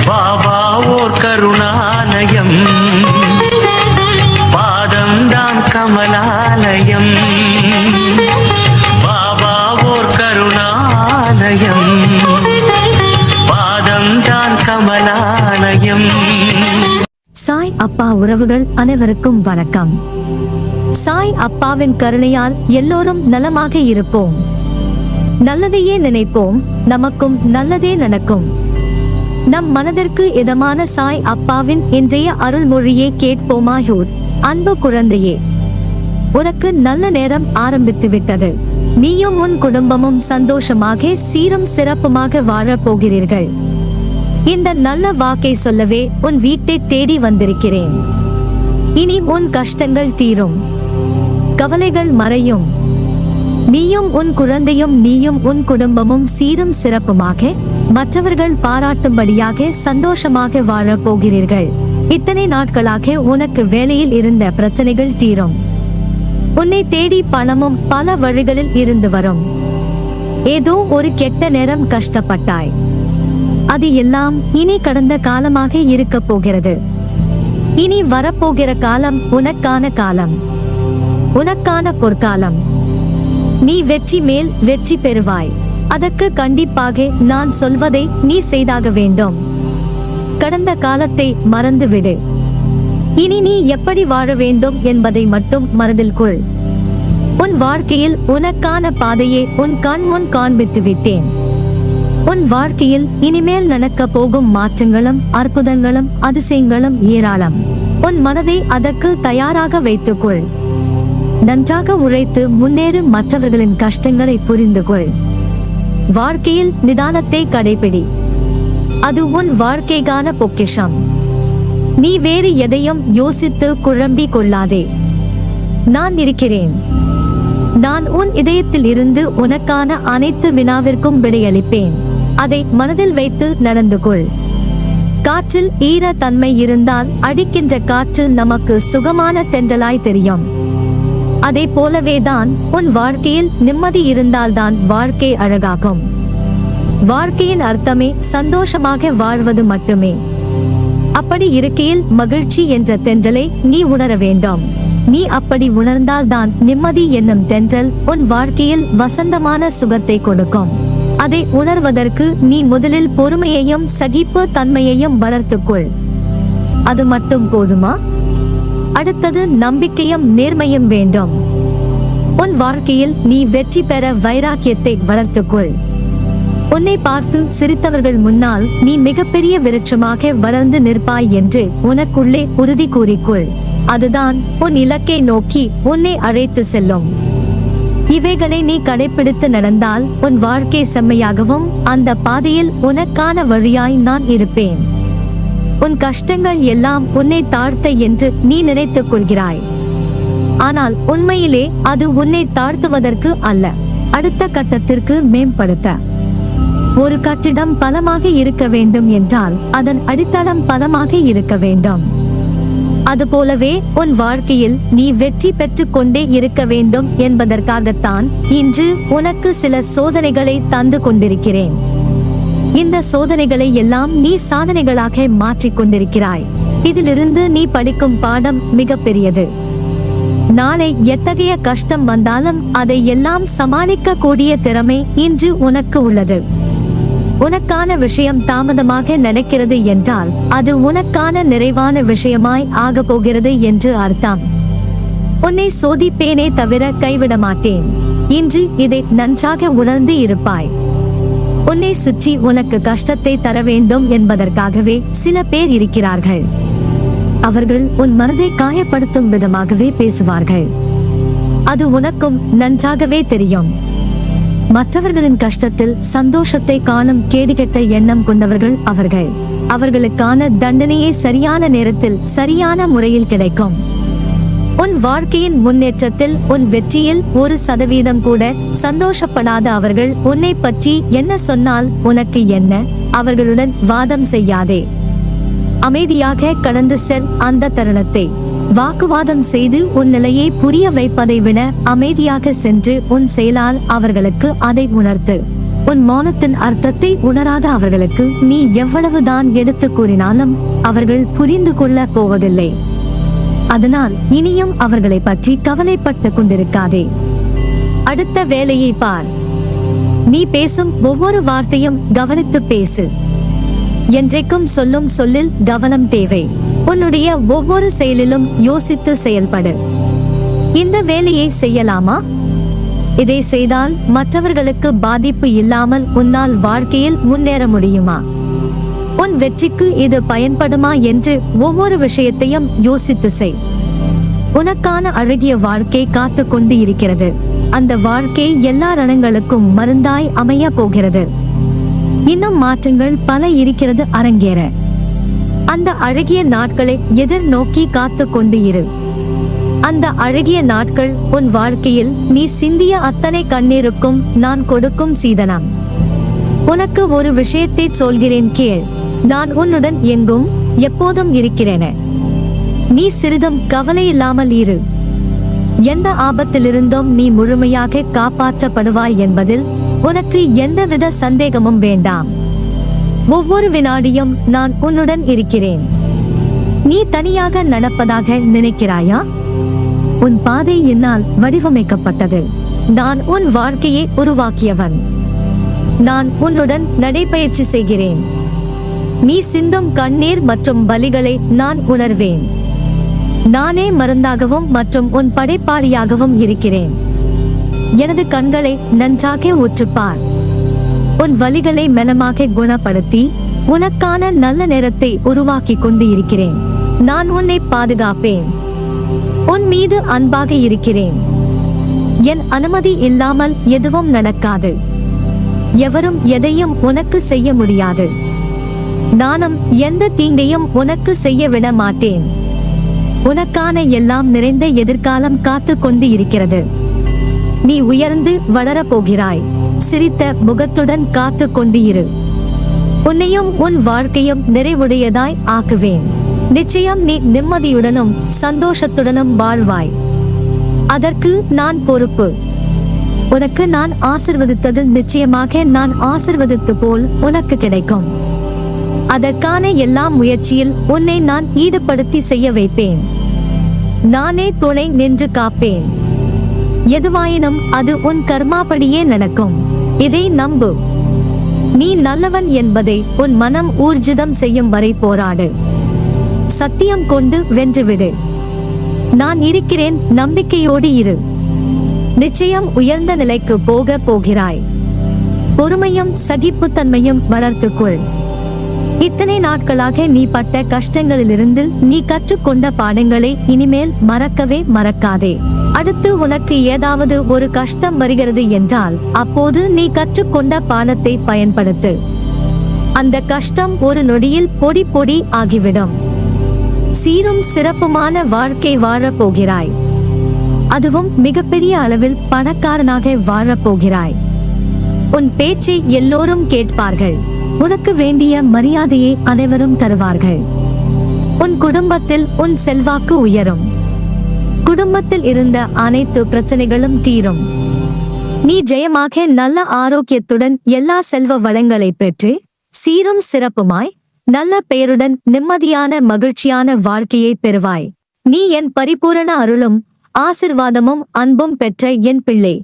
பாபா ஓர் கருணாலயம், பாதம்தான் கமலாலயம். பாபா ஓர் கருணாலயம், பாதம்தான் கமலாலயம். சாய் அப்பா உறவுகள் அனைவருக்கும் வணக்கம். சாய் அப்பாவின் கருணையால் எல்லோரும் நலமாக இருப்போம். நல்லதையே நினைப்போம், நமக்கும் நல்லதே நடக்கும். நம் மனதிற்கு இதமான சாய் அப்பாவின் இன்றைய அருள்மொழியை கேட்போமாயூர். அன்பு குழந்தையே, உனக்கு நல்ல நேரம் ஆரம்பித்து விட்டது. நீயும் உன் குடும்பமும் சந்தோஷமாக சீரும் சிறப்புமாக வாழப் போகிறீர்கள். இந்த நல்ல வாக்கை சொல்லவே உன் வீட்டை தேடி வந்திருக்கிறேன். இனி உன் கஷ்டங்கள் தீரும், கவலைகள் மறையும். நீயும் உன் குழந்தையும் நீயும் உன் குடும்பமும் சீரும் சிறப்புமாக மற்றவர்கள் பாராட்டும்படியாக சந்தோஷமாக வாழப் போகிறீர்கள். இத்தனை நாட்களாக உனக்கு வேலையில் இருந்த பிரச்சனைகள் தீரும். உன்னை தேடி பணமும் பல வழிகளில் இருந்து வரும். ஏதோ ஒரு கெட்ட நேரம் கஷ்டப்பட்டாய், அது எல்லாம் இனி கடந்த காலமாக இருக்க போகிறது. இனி வரப்போகிற காலம் உனக்கான காலம், உனக்கான பொற்காலம். நீ வெற்றி மேல் வெற்றி பெறுவாய். அதற்கு கண்டிப்பாக நான் சொல்வதை நீ செய்தாக வேண்டும். கடந்த காலத்தை மறந்துவிடு. இனி நீ எப்படி வாழ வேண்டும் என்பதை மட்டும் மனதில் கொள். உன் வாழ்க்கையில் உனக்கான பாதையை உன் கண் முன் காண்பித்து விட்டேன். உன் வாழ்க்கையில் இனிமேல் நடக்க போகும் மாற்றங்களும் அற்புதங்களும் அதிசயங்களும் ஏராளம். உன் மனதை அதற்கு தயாராக வைத்துக்கொள். நன்றாக உழைத்து முன்னேறு. மற்றவர்களின் கஷ்டங்களை புரிந்து கொள். வாழ்க்கையில் நிதானத்தை கடைபிடி. அது உன் வாழ்க்கைக்கான பொக்கிஷம். நீ வேறு எதையும் யோசித்து குழம்பிக் கொள்ளாதே. நான் இருக்கிறேன். நான் உன் இதயத்தில் இருந்து உனக்கான அனைத்து வினாவிற்கும் விடையளிப்பேன். அதை மனதில் வைத்து நடந்து கொள். காற்றில் ஈர தன்மை இருந்தால் அடிக்கின்ற காற்று நமக்கு சுகமான தென்றலாய் தெரியும். அதே போலவேதான் உன் வாழ்க்கையில் நிம்மதி இருந்தால்தான் வாழ்க்கை அழகாகும். வாழ்க்கையின் அர்த்தமே சந்தோஷமாக வாழ்வது மட்டுமே. அப்படி இருக்கையில் மகிழ்ச்சி என்ற தென்றலை நீ உணர வேண்டும். நீ அப்படி உணர்ந்தால்தான் நிம்மதி என்னும் தென்றல் உன் வாழ்க்கையில் வசந்தமான சுகத்தை கொடுக்கும். அதை உணர்வதற்கு நீ முதலில் பொறுமையையும் சகிப்பு தன்மையையும் வளர்த்துக்கொள். அது மட்டும் போதுமா? அடுத்தது நம்பிக்கையும் நேர்மையும் வேண்டும். உன் வாழ்க்கையில் நீ வெற்றி பெற வைராக்கியத்தை வளர்த்துக்கொள். உன்னை பார்த்து சிரித்தவர்கள் முன்னால் நீ மிகப்பெரிய விருட்சமாக வளர்ந்து நிற்பாய் என்று உனக்குள்ளே உறுதி கூறிக்கொள். அதுதான் உன் இலக்கை நோக்கி உன்னை அழைத்து செல்லும். இவைகளை நீ கடைபிடித்து நடந்தால் உன் வாழ்க்கை செம்மையாகவும் அந்த பாதையில் உனக்கான வழியாய் நான் இருப்பேன். உன் கஷ்டங்கள் எல்லாம் உன்னை தாழ்த்த என்று நீ நினைத்துக் கொள்கிறாய். ஆனால் உண்மையிலே அது உன்னை தாழ்த்துவதற்கு அல்ல, அடுத்த கட்டத்திற்கு மேம்படுத்த. ஒரு கட்டிடம் பலமாக இருக்க வேண்டும் என்றால் அதன் அடித்தளம் பலமாக இருக்க வேண்டும். அதுபோலவே உன் வாழ்க்கையில் நீ வெற்றி பெற்றுக் கொண்டே இருக்க வேண்டும் என்பதற்காகத்தான் இன்று உனக்கு சில சோதனைகளை தந்து கொண்டிருக்கிறேன். இந்த சோதனைகளை எல்லாம் நீ சாதனைகளாக மாற்றிக் கொண்டிருக்கிறாய். இதிலிருந்து நீ படிக்கும் பாடம் மிக பெரியது. நாளை எத்தகைய கஷ்டம் வந்தாலும் அதை எல்லாம் சமாளிக்க கூடிய திறமை இன்று உனக்கு உள்ளது. உனக்கான விஷயம் தாமதமாக நடக்கிறது என்றால் அது உனக்கான நிறைவான விஷயமாய் ஆக போகிறது என்று அர்த்தம். உன்னை சோதிப்பேனே தவிர கைவிட மாட்டேன். இன்று இதை நன்றாக உணர்ந்து இருப்பாய். உன்னை சுற்றி உனக்கு கஷ்டத்தை தர வேண்டும் என்பதற்காகவே சில பேர் இருக்கிறார்கள். அவர்கள் உன் மனதை காயப்படுத்தும் விதமாகவே பேசுவார்கள். அது உனக்கும் நன்றாகவே தெரியும். மற்றவர்களின் கஷ்டத்தில் சந்தோஷத்தை காணும் கேடுகெட்ட எண்ணம் கொண்டவர்கள் அவர்கள். அவர்களுக்கான தண்டனையே சரியான நேரத்தில் சரியான முறையில் கிடைக்கும். உன் வாழ்க்கையின் முன்னேற்றத்தில் உன் வெற்றியில் 1% கூட சந்தோஷப்படாத அவர்கள் உன்னை பற்றி என்ன சொன்னால் உனக்கு என்ன? அவர்களுடன் வாதம் செய்யாதே. அமைதியாக கடந்து செல். அந்த தருணத்தை வாக்குவாதம் செய்து உன் நிலையை புரிய வைப்பதை விட அமைதியாக சென்று உன் செயலால் அவர்களுக்கு அதை உணர்த்து. உன் மௌனத்தின் அர்த்தத்தை உணராத அவர்களுக்கு நீ எவ்வளவுதான் எடுத்து கூறினாலும் அவர்கள் புரிந்து கொள்ள போவதில்லை. அதனால் இனியும் அவர்களை பற்றி கவலைப்பட்டு கொண்டிருக்காதே. அடுத்த வேலையை பார். நீ பேசும் ஒவ்வொரு வார்த்தையும் கவனித்து பேசு. என்றைக்கும் சொல்லும் சொல்லில் கவனம் தேவை. உன்னுடைய ஒவ்வொரு செயலிலும் யோசித்து செயல்படு. இந்த வேலையை செய்யலாமா? இதை செய்தால் மற்றவர்களுக்கு பாதிப்பு இல்லாமல் உன்னால் வாழ்க்கையில் முன்னேற முடியுமா? உன் வெற்றிக்கு இது பயன்படுமா என்று ஒவ்வொரு விஷயத்தையும் யோசித்து செய். உனக்கான அழகிய வாழ்க்கை காத்து கொண்டு இருக்கிறது. அந்த வாழ்க்கை எல்லா ரணங்களுக்கும் மருந்தாய் அமைய போகிறது. இன்னும் மாற்றங்கள் பல இருக்கிறது அரங்கேற. அந்த அழகிய நாட்களை எதிர்நோக்கி காத்து கொண்டு இரு. அந்த அழகிய நாட்கள் உன் வாழ்க்கையில் நீ சிந்திய அத்தனை கண்ணீருக்கும் நான் கொடுக்கும் சீதனம். உனக்கு ஒரு விஷயத்தை சொல்கிறேன் கேள். நான் உன்னுடன் எங்கும் எப்போதும் இருக்கிறேன். நீ சிறிதும் கவலை இல்லாமல் இரு. எந்த ஆபத்திலிருந்தும் நீ முழுமையாக காப்பாற்றப்படுவாய் என்பதில் உனக்கு எந்தவித சந்தேகமும் வேண்டாம். ஒவ்வொரு வினாடியும் நான் உன்னுடன் இருக்கிறேன். நீ தனியாக நடப்பதாக நினைக்கிறாயா? உன் பாதை என்னால் வடிவமைக்கப்பட்டது. நான் உன் வாழ்க்கையை உருவாக்கியவன். நான் உன்னுடன் நடைபயிற்சி செய்கிறேன். நீ சிந்தும் கண்ணீர் மற்றும் வலிகளை நான் உணர்வேன். நானே மருந்தாகவும் மற்றும் உன் படைப்பாளியாகவும் இருக்கிறேன். எனது கண்களை நன்றாக உற்றுப்பார். உன் வலிகளை மெனமாக குணப்படுத்தி உனக்கான நல்ல நேரத்தை உருவாக்கி கொண்டு இருக்கிறேன். நான் உன்னை பாதுகாப்பேன். உன் மீது அன்பாக இருக்கிறேன். என் அனுமதி இல்லாமல் எதுவும் நடக்காது. எவரும் எதையும் உனக்கு செய்ய முடியாது. நானும் எந்த தீங்கையும் உனக்கு செய்ய விட மாட்டேன். உனக்கான எல்லாம் நிறைந்த எதிர்காலம் காத்து கொண்டு இருக்கிறது. நீ உயர்ந்து வளரப் போகிறாய். சிரித்த முகத்துடன் காத்து கொண்டு இரு. உன்னையும் உன் வாழ்க்கையும் நிறைவுடையதாய் ஆக்குவேன். நிச்சயம் நீ நிம்மதியுடனும் சந்தோஷத்துடனும் வாழ்வாய். அதற்கு நான் பொறுப்பு. உனக்கு நான் ஆசிர்வதித்தது நிச்சயமாக நான் ஆசிர்வதித்து போல் உனக்கு கிடைக்கும். அதற்கான எல்லா முயற்சியில் உன்னை நான் ஈடுபடுத்தி செய்ய வைப்பேன். நானே துணை நின்று காப்பேன். எதுவாயினும் அது உன் கர்மாபடியே நடக்கும். இதை நம்பு. நீ நல்லவன் என்பதை உன் மனம் ஊர்ஜிதம் செய்யும் வரை போராடு. சத்தியம் கொண்டு வென்றுவிடு. நான் இருக்கிறேன், நம்பிக்கையோடு இரு. நிச்சயம் உயர்ந்த நிலைக்கு போக போகிறாய். பொறுமையும் சகிப்புத்தன்மையும் வளர்த்துக்கொள். இத்தனை நாட்களாக நீ பட்ட கஷ்டங்களிலிருந்து நீ கற்றுக்கொண்ட பாடங்களை இனிமேல் மறக்கவே மறக்காதே. அடுத்து உனக்கு ஏதாவது ஒரு கஷ்டம் வருகிறது என்றால் அப்போது நீ கற்றுக்கொண்ட பாடத்தை பயன்படுத்து. அந்த கஷ்டம் ஒரு நொடியில் பொடி பொடி ஆகிவிடும். சீரும் சிறப்புமான வாழ்க்கை வாழப் போகிறாய். அதுவும் மிகப்பெரிய அளவில் பணக்காரனாக வாழப் போகிறாய். உன் பேச்சை எல்லோரும் கேட்பார்கள். உனக்கு வேண்டிய மரியாதையை அனைவரும் தருவார்கள். உன் குடும்பத்தில் உன் செல்வாக்கு உயரும். குடும்பத்தில் இருந்த அனைத்து பிரச்சனைகளும் தீரும். நீ ஜெயமாக நல்ல ஆரோக்கியத்துடன் எல்லா செல்வ வளங்களை பெற்று சீரும் சிறப்புமாய் நல்ல பெயருடன் நிம்மதியான மகிழ்ச்சியான வாழ்க்கையை பெறுவாய். நீ என் பரிபூரண அருளும் ஆசிர்வாதமும் அன்பும் பெற்ற என் பிள்ளை.